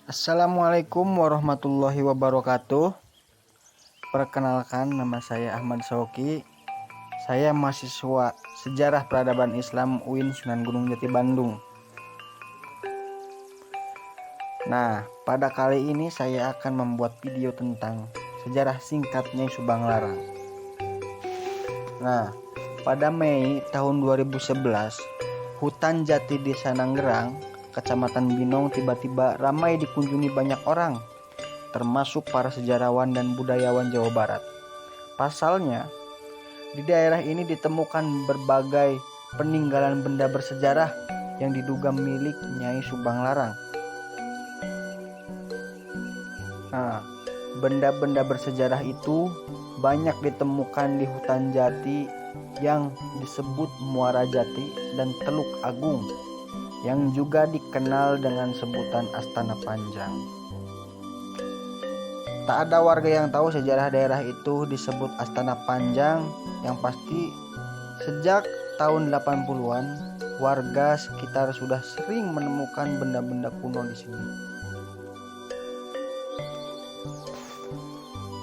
Assalamualaikum warahmatullahi wabarakatuh. Perkenalkan, nama saya Ahmad Sauki. Saya mahasiswa Sejarah Peradaban Islam UIN Sunan Gunung Jati Bandung. Nah, pada kali ini saya akan membuat video tentang sejarah singkat Nyai Subang Larang. Nah, pada Mei tahun 2011, hutan jati Desa Nanggerang, Kecamatan Binong tiba-tiba ramai dikunjungi banyak orang, termasuk para sejarawan dan budayawan Jawa Barat. Pasalnya, di daerah ini ditemukan berbagai peninggalan benda bersejarah yang diduga milik Nyai Subang Larang. Nah, benda-benda bersejarah itu banyak ditemukan di hutan jati yang disebut Muara Jati dan Teluk Agung, yang juga dikenal dengan sebutan Astana Panjang. Tak ada warga yang tahu sejarah daerah itu disebut Astana Panjang. Yang pasti sejak tahun 80-an warga sekitar sudah sering menemukan benda-benda kuno di sini.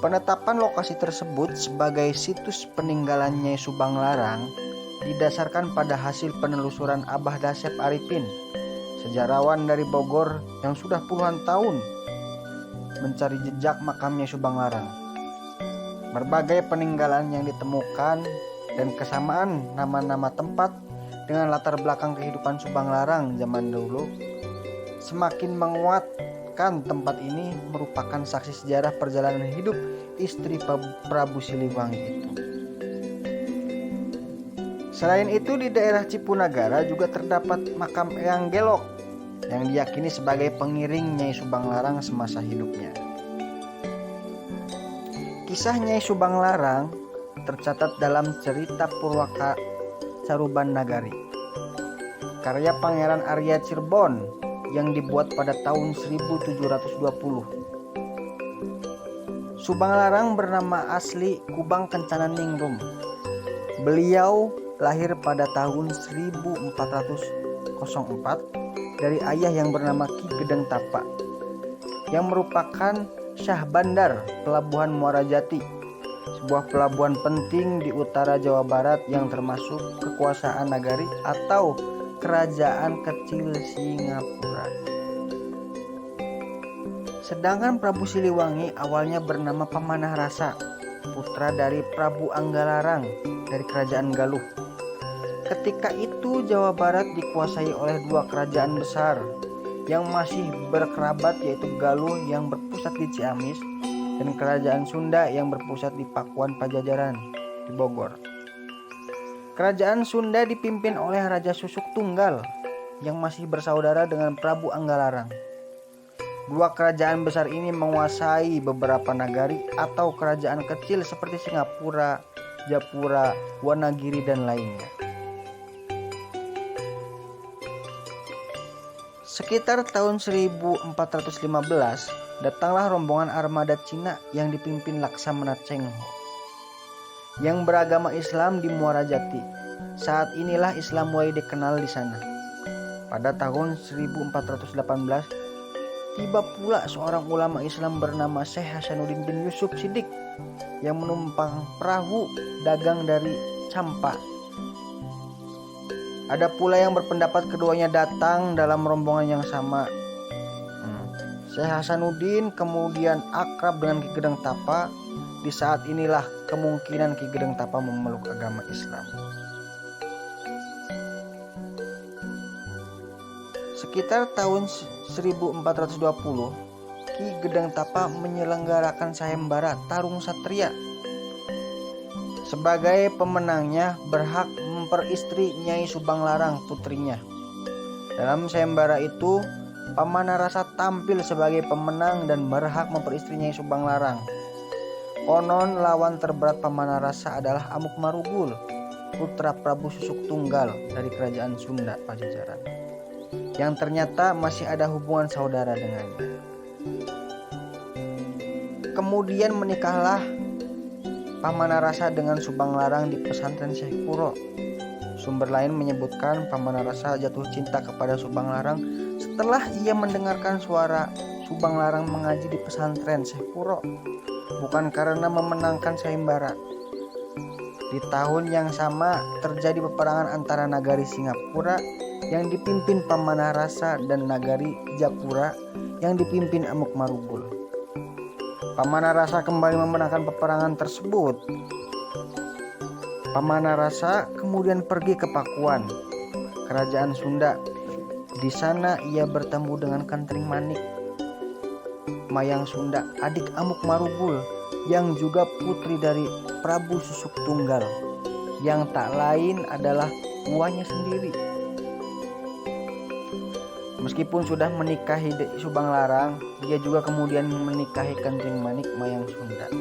Penetapan lokasi tersebut sebagai situs peninggalan Nyai Subang Larang didasarkan pada hasil penelusuran Abah Dasep Arifin, sejarawan dari Bogor yang sudah puluhan tahun mencari jejak makamnya Subang Larang. Berbagai peninggalan yang ditemukan dan kesamaan nama-nama tempat dengan latar belakang kehidupan Subang Larang zaman dulu semakin menguatkan tempat ini merupakan saksi sejarah perjalanan hidup istri Prabu Siliwangi itu. Selain itu, di daerah Cipunagara juga terdapat makam Eyang Gelok yang diyakini sebagai pengiring Nyai Subang Larang semasa hidupnya. Kisah Nyai Subang Larang tercatat dalam cerita Purwaka Caruban Nagari, karya Pangeran Arya Cirebon yang dibuat pada tahun 1720. Subang Larang bernama asli Kubang Kencana Ningrum. Beliau lahir pada tahun 1404 dari ayah yang bernama Ki Gedeng Tapa, yang merupakan Syah Bandar Pelabuhan Muara Jati, sebuah pelabuhan penting di utara Jawa Barat yang termasuk kekuasaan nagari atau kerajaan kecil Singapura. Sedangkan Prabu Siliwangi awalnya bernama Pamanah Rasa, putra dari Prabu Anggalarang dari Kerajaan Galuh. Ketika itu Jawa Barat dikuasai oleh dua kerajaan besar yang masih berkerabat, yaitu Galuh yang berpusat di Ciamis dan Kerajaan Sunda yang berpusat di Pakuan Pajajaran di Bogor. Kerajaan Sunda dipimpin oleh Raja Susuk Tunggal yang masih bersaudara dengan Prabu Anggalarang. Dua kerajaan besar ini menguasai beberapa nagari atau kerajaan kecil seperti Singapura, Japura, Wonogiri, dan lainnya. Sekitar tahun 1415, datanglah rombongan armada Cina yang dipimpin Laksamana Cheng Ho yang beragama Islam di Muara Jati. Saat inilah Islam mulai dikenal di sana. Pada tahun 1418, tiba pula seorang ulama Islam bernama Syekh Hasanuddin bin Yusuf Siddiq yang menumpang perahu dagang dari Campa. Ada pula yang berpendapat keduanya datang dalam rombongan yang sama. Syekh Hasanuddin kemudian akrab dengan Ki Gedeng Tapa. Di saat inilah kemungkinan Ki Gedeng Tapa memeluk agama Islam. Sekitar tahun 1420, Ki Gedeng Tapa menyelenggarakan sayembara Tarung Satria. Sebagai pemenangnya berhak memperistri Nyai Subang Larang, putrinya. Dalam sayembara itu, Pamanah Rasa tampil sebagai pemenang dan berhak memperistri Nyai Subang Larang. Konon lawan terberat Pamanah Rasa adalah Amuk Marugul, putra Prabu Susuk Tunggal dari Kerajaan Sunda Pajajaran, yang ternyata masih ada hubungan saudara dengannya. Kemudian menikahlah Pamanah Rasa dengan Subang Larang di pesantren Syekh Kuro. Sumber lain menyebutkan Pamanah Rasa jatuh cinta kepada Subang Larang setelah ia mendengarkan suara Subang Larang mengaji di pesantren Syekh Puro, bukan karena memenangkan sayembara. Di tahun yang sama terjadi peperangan antara Nagari Singapura yang dipimpin Pamanah Rasa dan Nagari Japura yang dipimpin Amuk Marugul. Pamanah Rasa kembali memenangkan peperangan tersebut. Pamanah Rasa kemudian pergi ke Pakuan, kerajaan Sunda. Di sana ia bertemu dengan Kentring Manik, Mayang Sunda, adik Amuk Marugul, yang juga putri dari Prabu Susuk Tunggal, yang tak lain adalah uanya sendiri. Meskipun sudah menikahi Subang Larang, ia juga kemudian menikahi Kentring Manik Mayang Sunda.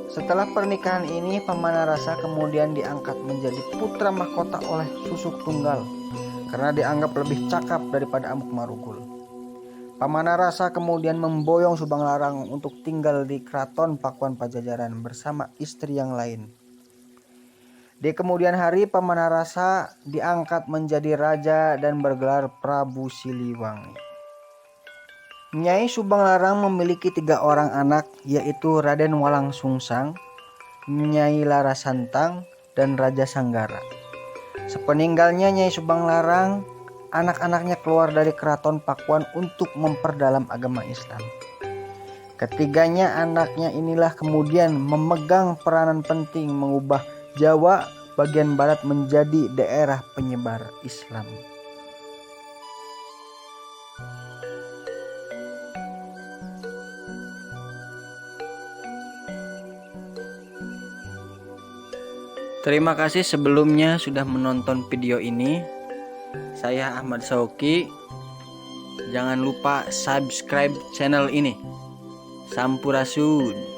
Setelah pernikahan ini, Pamanah Rasa kemudian diangkat menjadi putra mahkota oleh Susuk Tunggal karena dianggap lebih cakap daripada Amuk Marugul. Pamanah Rasa kemudian memboyong Subang Larang untuk tinggal di Keraton Pakuan Pajajaran bersama istri yang lain. Di kemudian hari, Pamanah Rasa diangkat menjadi raja dan bergelar Prabu Siliwangi. Nyai Subang Larang memiliki 3 orang anak, yaitu Raden Walang Sungsang, Nyai Larasantang, dan Raja Sanggara. Sepeninggalnya Nyai Subang Larang, anak-anaknya keluar dari Keraton Pakuan untuk memperdalam agama Islam. Ketiganya anaknya inilah kemudian memegang peranan penting mengubah Jawa bagian barat menjadi daerah penyebar Islam. Terima kasih sebelumnya sudah menonton video ini. Saya Ahmad Sauki. Jangan lupa subscribe channel ini. Sampurasun.